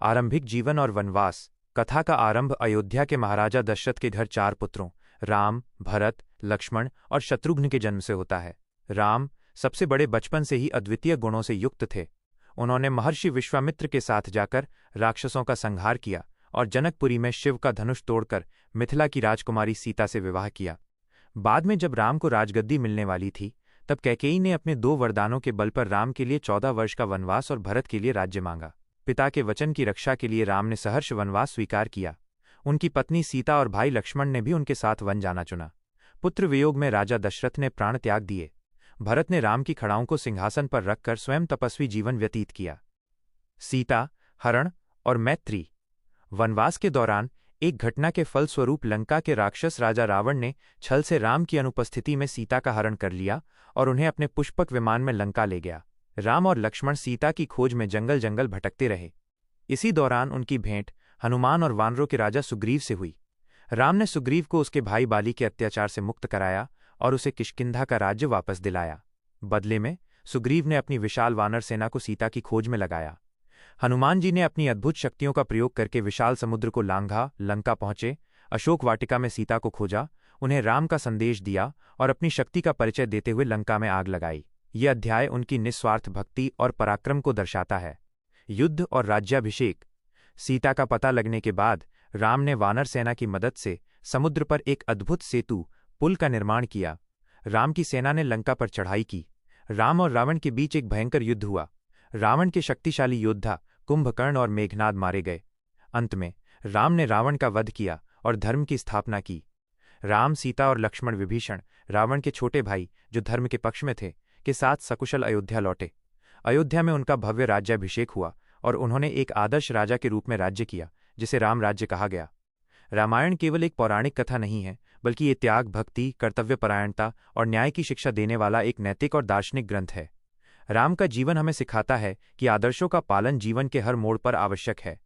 आरंभिक जीवन और वनवास। कथा का आरंभ अयोध्या के महाराजा दशरथ के घर 4 पुत्रों राम, भरत, लक्ष्मण और शत्रुघ्न के जन्म से होता है। राम सबसे बड़े बचपन से ही अद्वितीय गुणों से युक्त थे। उन्होंने महर्षि विश्वामित्र के साथ जाकर राक्षसों का संहार किया और जनकपुरी में शिव का धनुष तोड़कर मिथिला की राजकुमारी सीता से विवाह किया। बाद में जब राम को राजगद्दी मिलने वाली थी, तब कैकेयी ने अपने 2 वरदानों के बल पर राम के लिए 14 वर्ष का वनवास और भरत के लिए राज्य मांगा। पिता के वचन की रक्षा के लिए राम ने सहर्ष वनवास स्वीकार किया। उनकी पत्नी सीता और भाई लक्ष्मण ने भी उनके साथ वन जाना चुना। पुत्र वियोग में राजा दशरथ ने प्राण त्याग दिए। भरत ने राम की खड़ाओं को सिंहासन पर रखकर स्वयं तपस्वी जीवन व्यतीत किया। सीता, हरण और मैत्री। वनवास के दौरान एक घटना के फलस्वरूप लंका के राक्षस राजा रावण ने छल से राम की अनुपस्थिति में सीता का हरण कर लिया और उन्हें अपने पुष्पक विमान में लंका ले गया। राम और लक्ष्मण सीता की खोज में जंगल जंगल भटकते रहे। इसी दौरान उनकी भेंट हनुमान और वानरों के राजा सुग्रीव से हुई। राम ने सुग्रीव को उसके भाई बाली के अत्याचार से मुक्त कराया और उसे किष्किंधा का राज्य वापस दिलाया। बदले में सुग्रीव ने अपनी विशाल वानर सेना को सीता की खोज में लगाया। हनुमान जी ने अपनी अद्भुत शक्तियों का प्रयोग करके विशाल समुद्र को लांघा, लंका पहुंचे, अशोक वाटिका में सीता को खोजा, उन्हें राम का संदेश दिया और अपनी शक्ति का परिचय देते हुए लंका में आग लगाई। ये अध्याय उनकी निस्वार्थ भक्ति और पराक्रम को दर्शाता है। युद्ध और राज्याभिषेक। सीता का पता लगने के बाद राम ने वानर सेना की मदद से समुद्र पर एक अद्भुत सेतु पुल का निर्माण किया। राम की सेना ने लंका पर चढ़ाई की। राम और रावण के बीच एक भयंकर युद्ध हुआ। रावण के शक्तिशाली योद्धा कुंभकर्ण और मेघनाद मारे गए। अंत में राम ने रावण का वध किया और धर्म की स्थापना की। राम, सीता और लक्ष्मण विभीषण, रावण के छोटे भाई जो धर्म के पक्ष में थे, के साथ सकुशल अयोध्या लौटे। अयोध्या में उनका भव्य राज्याभिषेक हुआ और उन्होंने एक आदर्श राजा के रूप में राज्य किया, जिसे राम राज्य कहा गया। रामायण केवल एक पौराणिक कथा नहीं है, बल्कि ये त्याग, भक्ति, कर्तव्यपरायणता और न्याय की शिक्षा देने वाला एक नैतिक और दार्शनिक ग्रंथ है। राम का जीवन हमें सिखाता है कि आदर्शों का पालन जीवन के हर मोड़ पर आवश्यक है।